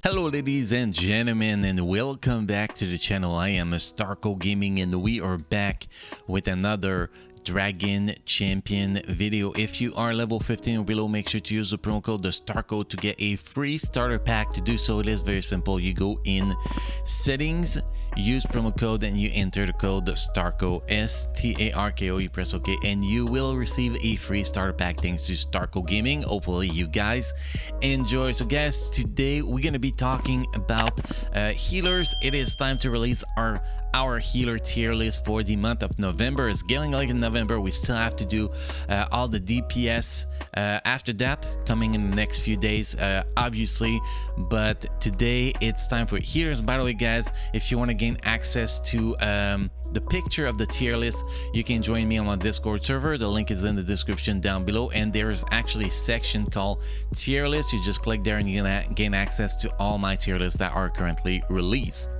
Hello ladies and gentlemen, and welcome back to the channel. I am Starko Gaming and we are back with another Dragon Champion video. If you are level 15 or below, make sure to use the promo code Starko to get a free starter pack. To do so, it is very simple. You go in settings, use promo code, and you enter the code Starko, S-T-A-R-K-O. You press OK and you will receive a free starter pack thanks to Starko Gaming. Hopefully you guys enjoy. So guys, today we're gonna be talking about healers. It is time to release our healer tier list for the month of November. It's getting like in November. We still have to do all the DPS after that, coming in the next few days, obviously. But today it's time for healers. By the way, guys, if you want to gain access to the picture of the tier list, you can join me on my Discord server. The link is in the description down below, and there is actually a section called tier list. You just click there and you're gonna gain access to all my tier lists that are currently released.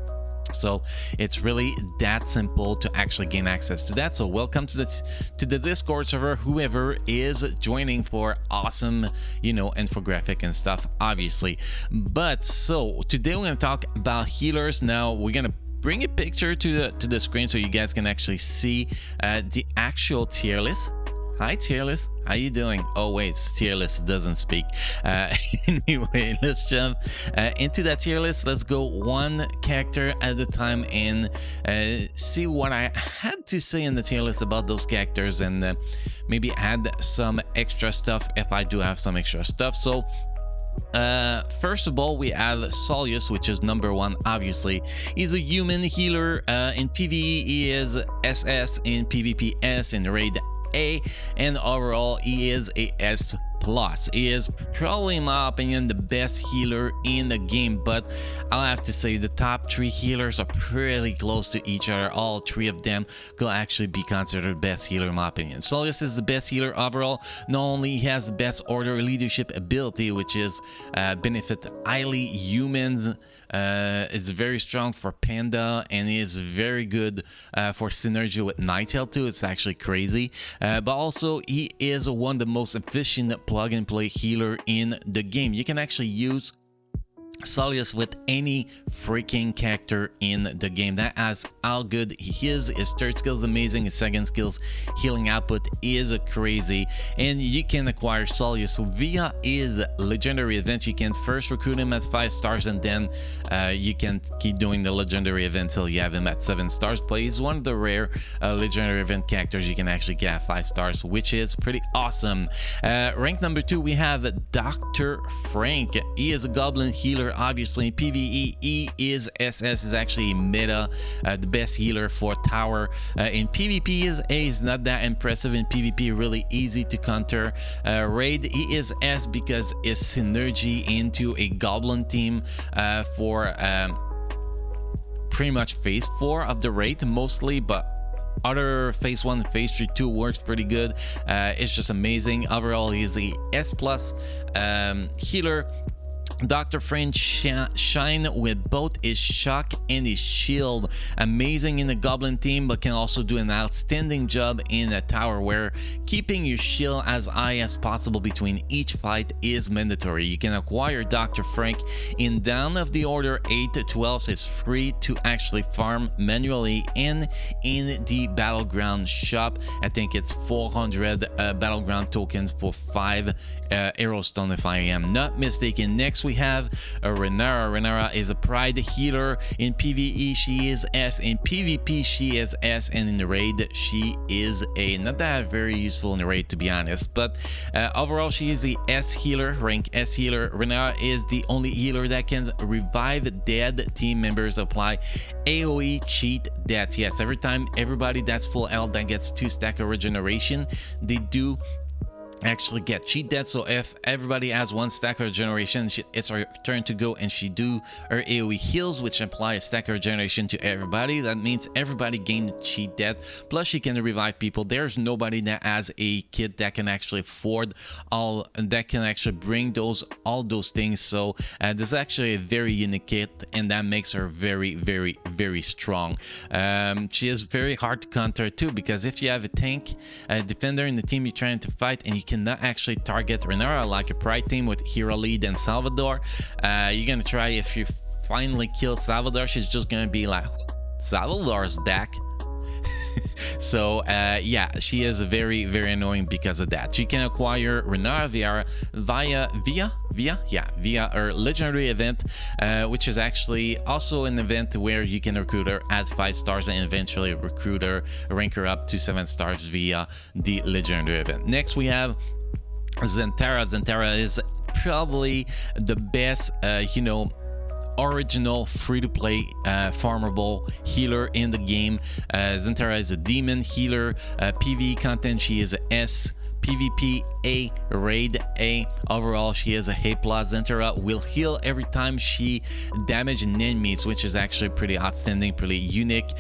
So it's really that simple to actually gain access to that. So welcome to the Discord server, whoever is joining for awesome, infographic and stuff, obviously. But so today we're going to talk about healers. Now we're going to bring a picture to the screen so you guys can actually see the actual tier list. Hi tier list, how you doing? Oh wait, tier list doesn't speak. Anyway, let's jump into that tier list. Let's go one character at a time and see what I had to say in the tier list about those characters, and maybe add some extra stuff if I do have some extra stuff. So first of all, we have Solius, which is number one. Obviously, he's a human healer. In PvE he is SS, in PvP S, in raid A, and overall he is a S+. He is probably, in my opinion, the best healer in the game, but I'll have to say the top three healers are pretty close to each other. All three of them could actually be considered best healer in my opinion. Solius is the best healer overall. Not only he has the best order leadership ability, which is benefit highly humans. It's very strong for Panda, and is very good for synergy with Nightail too. It's actually crazy. But also he is one of the most efficient plug and play healer in the game. You can actually use Solius with any freaking character in the game. That has how good he is. His third skill is amazing. His second skill's healing output is crazy, and you can acquire Solius via his legendary event. You can first recruit him at 5 stars, and then you can keep doing the legendary event till you have him at 7 stars. But he's one of the rare legendary event characters you can actually get at 5 stars, which is pretty awesome. Rank number 2, we have Dr. Frank. He is a goblin healer. Obviously in PvE he is SS, is actually meta, the best healer for tower. In PvP is not that impressive. In PvP really easy to counter. Raid he is S because his synergy into a goblin team for pretty much phase 4 of the raid mostly, but other phase 1 and phase 3 too works pretty good. It's just amazing. Overall he is a S+ healer. Dr. Frank shine with both his shock and his shield. Amazing in the goblin team, but can also do an outstanding job in a tower, where keeping your shield as high as possible between each fight is mandatory. You can acquire Dr. Frank in down of the order 8 to 12. It's free to actually farm manually and in the battleground shop. I think it's 400 battleground tokens for 5 arrow stone if I am not mistaken. Next we have Renara. Renara is a pride healer. In PvE she is S, in PvP she is S, and in the raid she is A. Not that very useful in the raid, to be honest, but overall she is the S healer, rank S healer. Renara is the only healer that can revive dead team members. Apply AoE cheat death. Yes, every time everybody that's full health that gets 2 stack of regeneration, they do actually get cheat death. So if everybody has 1 stack of regeneration, it's her turn to go and she do her AoE heals, which apply a stack of regeneration to everybody. That means everybody gain cheat death, plus she can revive people. There's nobody that has a kit that can actually afford all that, can actually bring all those things. So this is actually a very unique kit, and that makes her very, very, very strong. She is very hard to counter too, because if you have a tank, a defender in the team you're trying to fight, and you cannot actually target Renara like a Pride team with Hero Lead and Salvador. You're gonna try, if you finally kill Salvador, she's just gonna be like, Salvador's back. So yeah, she is very, very annoying because of that. You can acquire Renara via her legendary event, which is actually also an event where you can recruit her at 5 stars and eventually recruit her, rank her up to 7 stars via the legendary event. Next we have Zentara. Zentara is probably the best, you know, original free-to-play farmable healer in the game. Zentara is a demon healer. PvE content, she is a S. PvP A, raid A. Overall, she is a A+. Zentara will heal every time she damages enemies, which is actually pretty outstanding, pretty unique,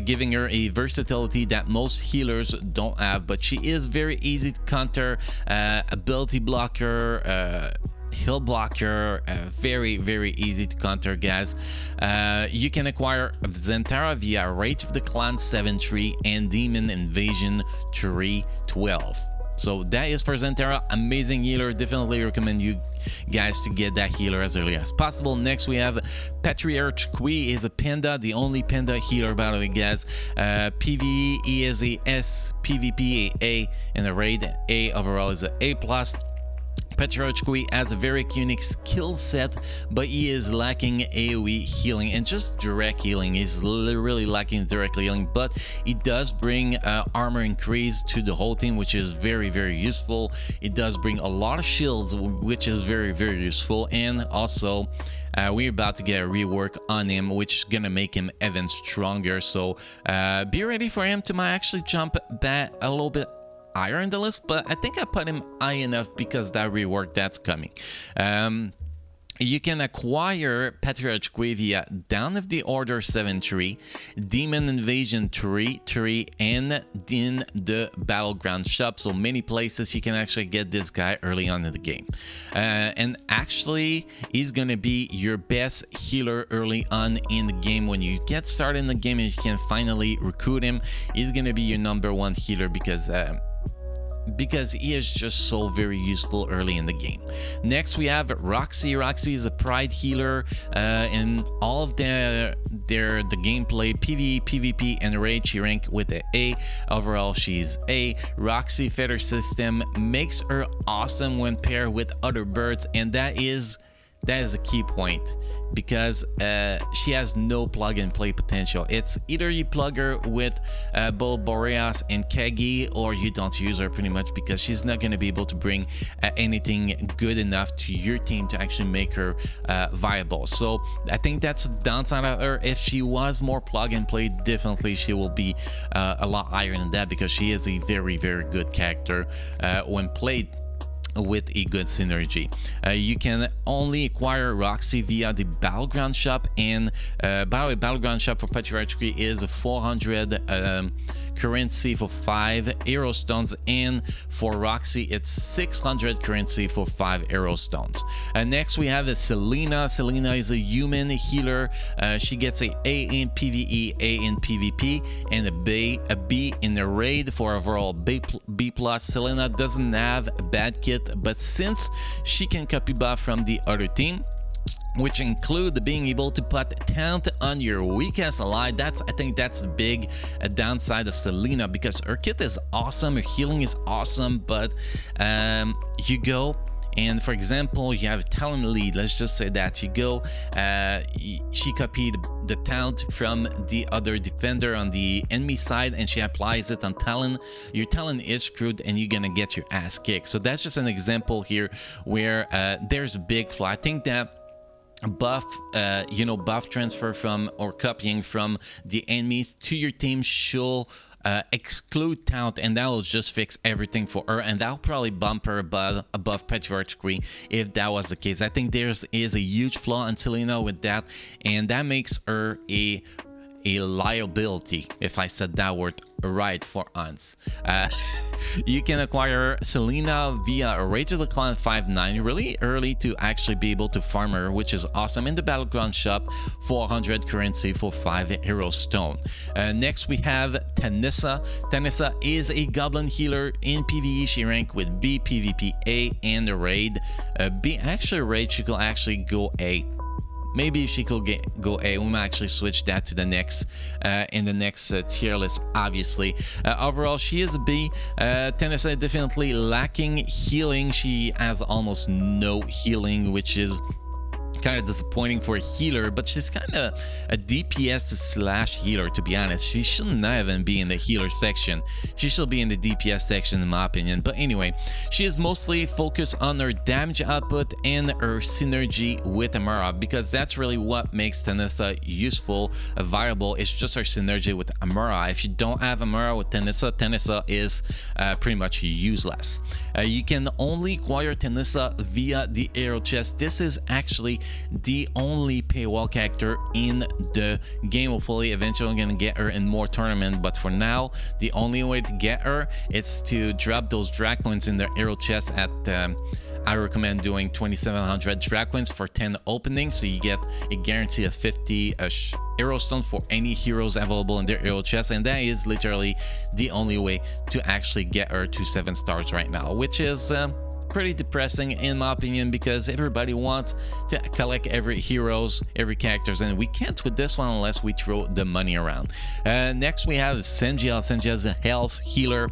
giving her a versatility that most healers don't have. But she is very easy to counter, ability blocker, heal blocker, very, very easy to counter, guys. You can acquire Zentara via Rage of the Clan 7-3 and Demon Invasion 3-12. So that is for Zentara. Amazing healer. Definitely recommend you guys to get that healer as early as possible. Next we have Patriarch Kui. Is a panda, the only panda healer, by the way, guys. PvE he is a S, PvP a and the raid A. Overall is a A+. Patriarch Kui has a very unique skill set, but he is lacking AoE healing and just direct healing. He's really lacking direct healing, but he does bring armor increase to the whole team, which is very, very useful. It does bring a lot of shields, which is very, very useful. And also we're about to get a rework on him, which is gonna make him even stronger. So be ready for him to actually jump back a little bit higher in the list, but I think I put him high enough because that rework that's coming. You can acquire Patriarch Kui via Down of the Order 7-3, Demon Invasion 3-3, and in the Battleground shop. So many places you can actually get this guy early on in the game. And actually, he's gonna be your best healer early on in the game. When you get started in the game and you can finally recruit him, he's gonna be your #1 healer because he is just so very useful early in the game. Next we have Roxy. Roxy is a Pride healer. In all of the gameplay, PvE, PvP, and Raid, she rank with an A. Overall, she's A. Roxy feather system makes her awesome when paired with other birds, and that is a key point, because she has no plug and play potential. It's either you plug her with both Boreas and Kegi, or you don't use her pretty much, because she's not going to be able to bring anything good enough to your team to actually make her viable. So I think that's the downside of her. If she was more plug and play, definitely she will be a lot higher than that, because she is a very, very good character when played with a good synergy. You can only acquire Roxy via the Battleground shop, and by the way, Battleground shop for Patriarch Kui is 400 currency for 5 arrow stones, and for Roxy it's 600 currency for 5 arrow stones. Next we have Selena. Selena is a human healer. She gets a in PvE, A in PvP, and a B in the raid for overall B+. Selena doesn't have a bad kit, but since she can copy buff from the other team, which include being able to put taunt on your weakest ally, I think that's the big downside of Selena, because her kit is awesome, her healing is awesome, but you go and, for example, you have a talent lead. Let's just say that you go, she copied the taunt from the other defender on the enemy side, and she applies it on talent. Your talent is screwed, and you're gonna get your ass kicked. So that's just an example here where there's a big flaw. I think that buff buff transfer from, or copying from, the enemies to your team should exclude taunt, and that will just fix everything for her, and that'll probably bump her above Patriarch Kui if that was the case. I think there is a huge flaw in Selena with that, and that makes her a liability, if I said that word right for once. You can acquire Selena via Rage of the Clan 5-9 really early to actually be able to farm her, which is awesome. In the Battleground shop, 400 currency for 5 hero stone. Next we have Tanissa. Tanissa is a goblin healer in PvE. She ranked with B, PvP A, and the raid. B actually raid, she could actually go A. Maybe if she could go A, we might actually switch that to the next in the next tier list, obviously. Overall, she is a B. Tanissa definitely lacking healing. She has almost no healing, which is kind of disappointing for a healer, but she's kind of a DPS slash healer, to be honest. She should not even be in the healer section. She should be in the DPS section in my opinion. But anyway, she is mostly focused on her damage output and her synergy with Amara, because that's really what makes Tanissa useful, viable. It's just her synergy with Amara. If you don't have Amara with Tanissa, Tanissa is pretty much useless. You can only acquire Tanissa via the arrow chest. This is actually the only paywall character in the game. Hopefully eventually I'm gonna get her in more tournament, but for now the only way to get her is to drop those drag coins in their arrow chest at I recommend doing 2700 drag coins for 10 openings, so you get a guarantee of 50 arrow stone for any heroes available in their arrow chest, and that is literally the only way to actually get her to 7 stars right now, which is pretty depressing in my opinion, because everybody wants to collect every characters, and we can't with this one unless we throw the money around. Next we have Sengiel. Sengiel is a health healer.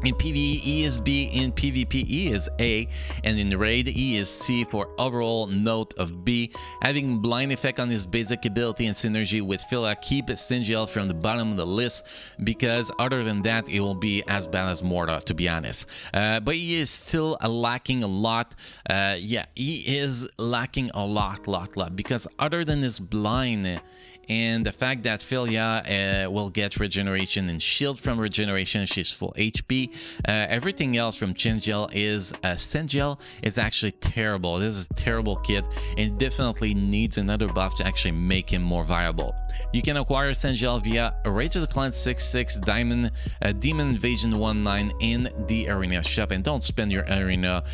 In PvE, E is B. In PvP, E is A. And in raid, E is C for overall note of B. Having blind effect on his basic ability and synergy with Phila, keep Sengiel from the bottom of the list, because other than that, it will be as bad as Morta, to be honest. But he is still lacking a lot. Yeah, he is lacking a lot, because other than his blind and the fact that Philia will get regeneration and shield from regeneration, she's full HP. Everything else from Sengiel is actually terrible. This is a terrible kit, and definitely needs another buff to actually make him more viable. You can acquire Sengiel via Rage of the Clan 6-6 Demon Invasion 1-9 in the arena shop, and don't spend your arena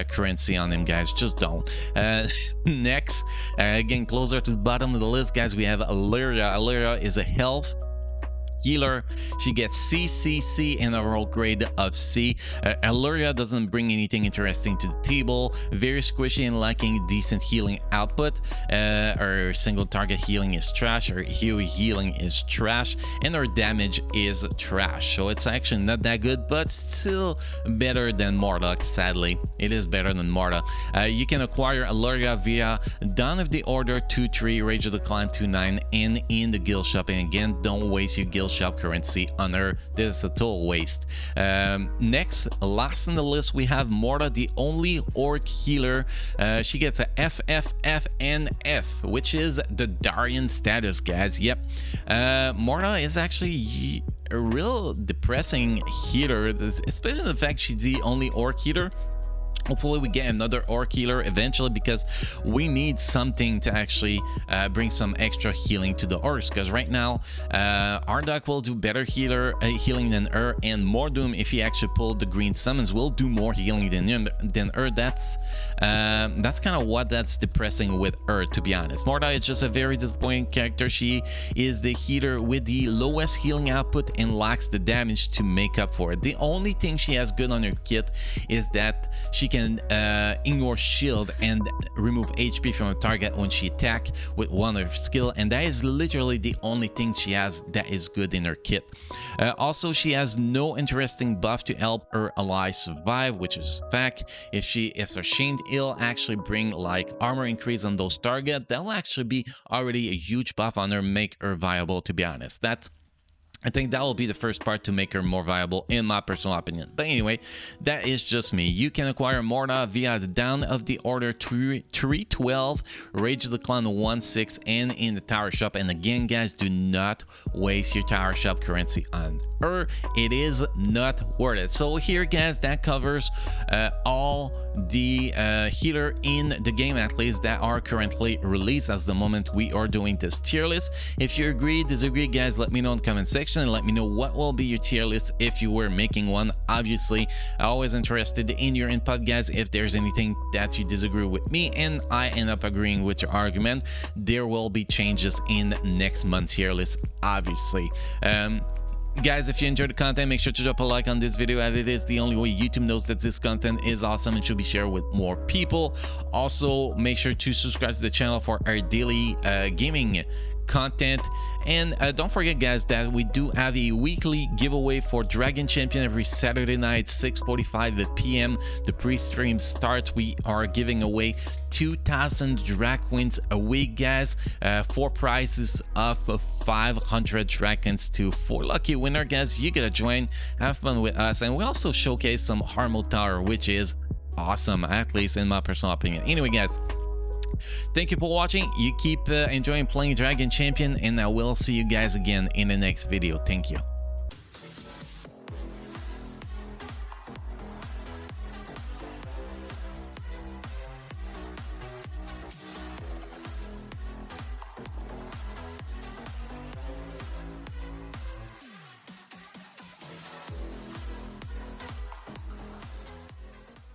currency on him, guys. Just don't. Next, getting closer to the bottom of the list, guys, we have Illyria. Illyria is a health healer. She gets C and overall grade of C. Illyria doesn't bring anything interesting to the table. Very squishy and lacking decent healing output. Her single target healing is trash. Her AoE healing is trash, and her damage is trash. So it's actually not that good, but still better than Morta. Sadly, it is better than Morta. You can acquire Illyria via Dawn of the Order 2-3, Rage of the Clan 2-9, and in the guild shop. And again, don't waste your guild shop currency on her. This is a total waste. Next, last on the list, we have Morta, the only orc healer. She gets a F, F, F, and F, which is the Darian status, guys. Yep. Morta is actually a real depressing healer, especially the fact she's the only orc healer. Hopefully we get another orc healer eventually, because we need something to actually bring some extra healing to the orcs, because right now Ardak will do better healing than her, and Mordoom, if he actually pulled the green summons, will do more healing than her. That's kind of what that's depressing with her, to be honest. Morta is just a very disappointing character. She is the healer with the lowest healing output and lacks the damage to make up for it. The only thing she has good on her kit is that she can ignore shield and remove HP from a target when she attack with one of her skill, and that is literally the only thing she has that is good in her kit. Also, she has no interesting buff to help her ally survive, which is a fact. If Sustained Ill actually bring like armor increase on those targets, that'll actually be already a huge buff on her, make her viable, to be honest. I think that will be the first part to make her more viable, in my personal opinion. But anyway, that is just me. You can acquire Morta via the Down of the Order 312, Rage of the Clan 1-6, and in the Tower Shop. And again, guys, do not waste your Tower Shop currency on her. It is not worth it. So here, guys, that covers all the healer in the game, at least, that are currently released as the moment we are doing this tier list. If you agree, disagree, guys, let me know in the comment section. section and let me know what will be your tier list if you were making one. Obviously, I'm always interested in your input, guys. If there's anything that you disagree with me and I end up agreeing with your argument, there will be changes in next month's tier list, obviously. Guys, if you enjoyed the content, make sure to drop a like on this video, as it is the only way YouTube knows that this content is awesome and should be shared with more people. Also, make sure to subscribe to the channel for our daily gaming content, and don't forget, guys, that we do have a weekly giveaway for Dragon Champion every Saturday night, 6:45 p.m. the pre-stream starts. We are giving away 2,000 drag coins a week, guys, 4 prizes of 500 dragons to 4 lucky winner, guys. You gotta join, have fun with us, and we also showcase some Harmo Tower, which is awesome, at least in my personal opinion. Anyway, guys, thank you for watching. You keep enjoying playing Dragon Champion, and I will see you guys again in the next video. Thank you.